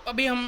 अभी हम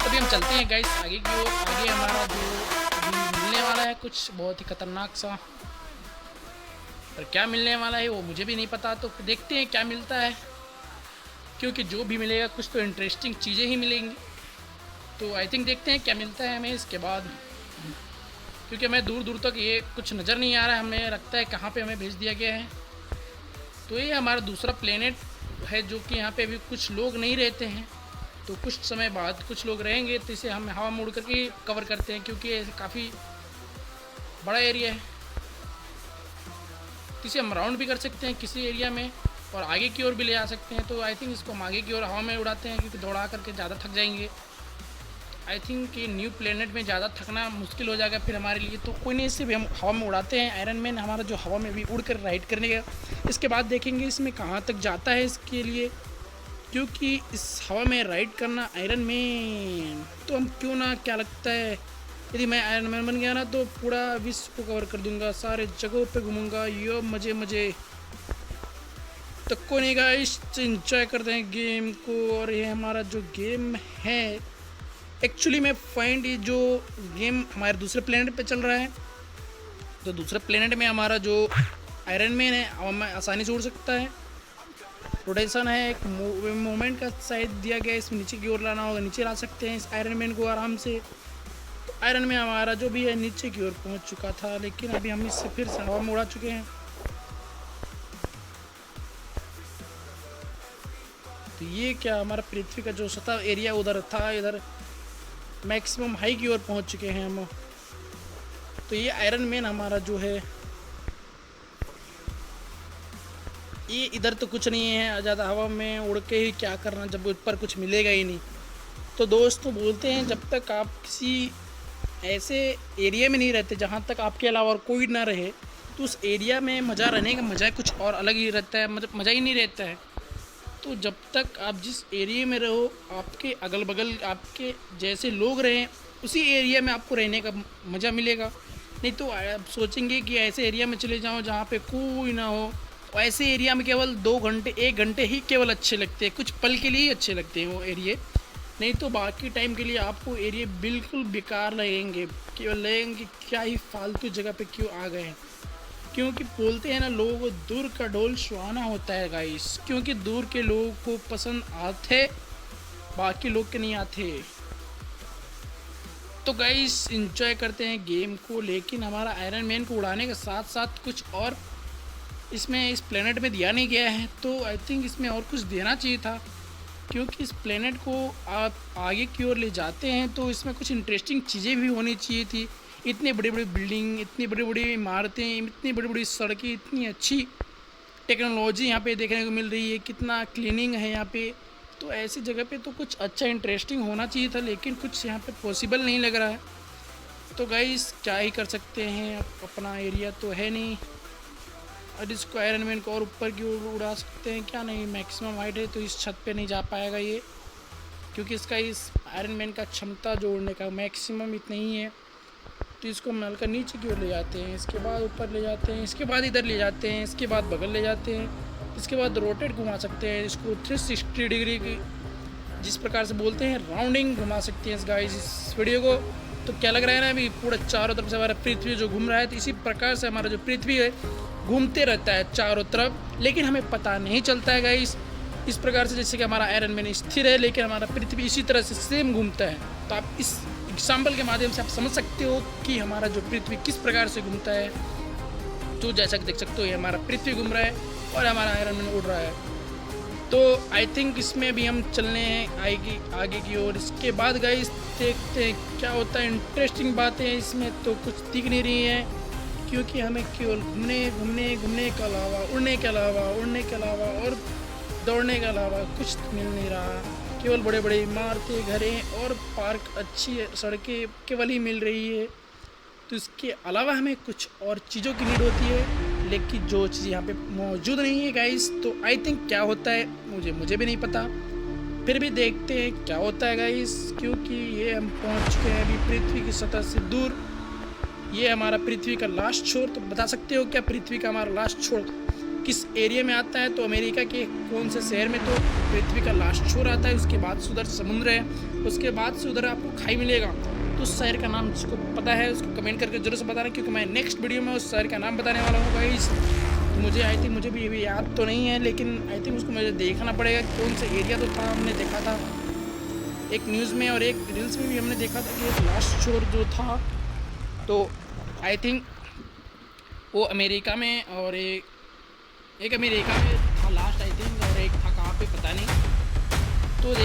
अभी हम चलते हैं गाइस आगे की ओर। आगे हमारा जो अभी मिलने वाला है कुछ बहुत ही खतरनाक सा, पर क्या मिलने वाला है वो मुझे भी नहीं पता, तो देखते हैं क्या मिलता है, क्योंकि जो भी मिलेगा कुछ तो इंटरेस्टिंग चीज़ें ही मिलेंगी। तो आई थिंक देखते हैं क्या मिलता है हमें इसके बाद, क्योंकि हमें दूर दूर तक ये कुछ नज़र नहीं आ रहा है, हमें लगता है कहाँ पे हमें भेज दिया गया है। तो ये हमारा दूसरा प्लेनेट है जो कि यहाँ पे अभी कुछ लोग नहीं रहते हैं, तो कुछ समय बाद कुछ लोग रहेंगे, तो इसे हम हवा मोड़ करके कवर करते हैं, क्योंकि ये काफ़ी बड़ा एरिया है। इसे हम राउंड भी कर सकते हैं किसी एरिया में और आगे की ओर भी ले जा सकते हैं। तो आई थिंक इसको हम आगे की ओर हवा में उड़ाते हैं क्योंकि दौड़ा करके ज़्यादा थक जाएंगे। आई थिंक ये न्यू प्लेनेट में ज़्यादा थकना मुश्किल हो जाएगा फिर हमारे लिए, तो कोई नहीं, इसे भी हम हवा में उड़ाते हैं। आयरन मैन हमारा जो हवा में भी उड़ कर राइड करने का, इसके बाद देखेंगे इसमें कहाँ तक जाता है इसके लिए, क्योंकि इस हवा में राइड करना आयरन मैन, तो हम क्यों ना, क्या लगता है यदि मैं आयरन मैन बन गया ना तो पूरा विश्व को कवर कर दूंगा, सारे जगहों पे घूमूंगा, यो मज़े मज़े। तो कोई नहीं गाइस, एंजॉय करते हैं गेम को। और ये हमारा जो गेम है एक्चुअली में फाइंड, ये जो गेम हमारे दूसरे प्लेनेट पे चल रहा है, तो दूसरे प्लेनेट में हमारा जो आयरन मैन है हवा में आसानी से उड़ सकता है। रोटेशन है, एक मूवमेंट का शायद दिया गया है, इसमें नीचे की ओर लाना होगा, नीचे ला सकते हैं इस आयरन मैन को आराम से। तो आयरन मैन हमारा जो भी है नीचे की ओर पहुंच चुका था, लेकिन अभी हम इससे फिर से हवा में उड़ा चुके हैं। तो ये क्या, हमारा पृथ्वी का जो सतह एरिया उधर था, इधर मैक्सिमम हाई की ओर पहुंच चुके हैं हम। तो ये आयरन मैन हमारा जो है, ये इधर तो कुछ नहीं है, ज़्यादा हवा में उड़ के ही क्या करना जब ऊपर कुछ मिलेगा ही नहीं। तो दोस्तों बोलते हैं जब तक आप किसी ऐसे एरिया में नहीं रहते जहाँ तक आपके अलावा और कोई ना रहे, तो उस एरिया में मज़ा रहने का मज़ा कुछ और अलग ही रहता है, मतलब मज़ा ही नहीं रहता है। तो जब तक आप जिस एरिया में रहो, आपके अगल बगल आपके जैसे लोग रहें, उसी एरिया में आपको रहने का मज़ा मिलेगा। नहीं तो आप सोचेंगे कि ऐसे एरिया में चले जाओ जहाँ पे कोई ना हो, और ऐसे एरिया में केवल 2 घंटे 1 घंटे ही केवल अच्छे लगते हैं, कुछ पल के लिए ही अच्छे लगते हैं वो एरिया, नहीं तो बाकी टाइम के लिए आपको एरिया बिल्कुल बेकार लगेंगे, केवल लगेंगे क्या ही फालतू जगह पे क्यों आ गए हैं। क्योंकि बोलते हैं ना, लोगों को दूर का ढोल सुहाना होता है गाइस, क्योंकि दूर के लोगों को पसंद आते, बाकी लोग के नहीं आते। तो गाइस इंजॉय करते हैं गेम को, लेकिन हमारा आयरन मैन को उड़ाने के साथ साथ कुछ और इसमें इस प्लेनेट में दिया नहीं गया है। तो आई थिंक इसमें और कुछ देना चाहिए था, क्योंकि इस प्लेनेट को आप आगे की ओर ले जाते हैं तो इसमें कुछ इंटरेस्टिंग चीज़ें भी होनी चाहिए थी। इतनी बड़ी बड़ी बिल्डिंग, इतनी बड़ी बड़ी इमारतें, इतनी बड़ी बड़ी सड़कें, इतनी अच्छी टेक्नोलॉजी यहाँ पे देखने को मिल रही है, कितना क्लीनिंग है यहाँ पे। तो ऐसी जगह पे तो कुछ अच्छा इंटरेस्टिंग होना चाहिए था, लेकिन कुछ यहाँ पे पॉसिबल नहीं लग रहा है। तो गाइस क्या ही कर सकते हैं, अपना एरिया तो है नहीं, और इसको आयरन मैन को और ऊपर की ओर उड़ा सकते हैं क्या, नहीं मैक्सिमम हाइट है तो इस छत पे नहीं जा पाएगा ये, क्योंकि इसका इस आयरन मैन का क्षमता जोड़ने का मैक्सिमम इतना ही है। तो इसको हम हल्का नीचे की ओर ले जाते हैं, इसके बाद ऊपर ले जाते हैं, इसके बाद इधर ले जाते हैं, इसके बाद बगल ले जाते हैं, इसके बाद रोटेट घुमा सकते हैं इसको 360 डिग्री की, जिस प्रकार से बोलते हैं राउंडिंग घुमा सकते हैं इस गाइस इस वीडियो को। तो क्या लग रहा है ना, अभी पूरा चारों तरफ से हमारा पृथ्वी जो घूम रहा है, तो इसी प्रकार से हमारा जो पृथ्वी है घूमते रहता है चारों तरफ, लेकिन हमें पता नहीं चलता है गाइस। इस प्रकार से जैसे कि हमारा आयरन मैन स्थिर है, लेकिन हमारा पृथ्वी इसी तरह से सेम घूमता है। तो आप इस एग्जाम्पल के माध्यम से आप समझ सकते हो कि हमारा जो पृथ्वी किस प्रकार से घूमता है। तो जैसा कि देख सकते हो ये हमारा पृथ्वी घूम रहा है और हमारा आयरन मैन उड़ रहा है। तो आई थिंक इसमें भी हम चलने हैं आगे की ओर। इसके बाद गाइस देखते हैं क्या होता है। इंटरेस्टिंग बातें इसमें तो कुछ दिख नहीं रही हैं, क्योंकि हमें केवल घूमने के अलावा, उड़ने के अलावा और दौड़ने के अलावा कुछ मिल नहीं रहा। केवल बड़े बड़े इमारतें, घरें और पार्क, अच्छी सड़कें केवल ही मिल रही है। तो इसके अलावा हमें कुछ और चीज़ों की नीड होती है, लेकिन जो चीज़ यहाँ पे मौजूद नहीं है गाइस। तो आई थिंक क्या होता है मुझे भी नहीं पता, फिर भी देखते हैं क्या होता है गाइस, क्योंकि ये हम पहुँच चुके हैं अभी पृथ्वी की सतह से दूर। ये हमारा पृथ्वी का लास्ट छोर। तो बता सकते हो क्या पृथ्वी का हमारा लास्ट छोर किस एरिया में आता है? तो अमेरिका के कौन से शहर में तो पृथ्वी का लास्ट छोर आता है। उसके बाद से उधर समुद्र है, उसके बाद से उधर आपको खाई मिलेगा। तो उस शहर का नाम जिसको पता है उसको कमेंट करके जरूर से बताना, क्योंकि मैं नेक्स्ट वीडियो में उस शहर का नाम बताने वाला हूँ गाइस। मुझे भी अभी याद तो नहीं है, लेकिन आई थिंक उसको मुझे देखना पड़ेगा कौन सा एरिया तो था। हमने देखा था एक न्यूज़ में और एक रील्स में भी हमने देखा था कि लास्ट छोर जो था, तो आई थिंक वो अमेरिका में, और एक अमेरिका में था लास्ट आई थिंक, और एक था कहाँ पे पता नहीं।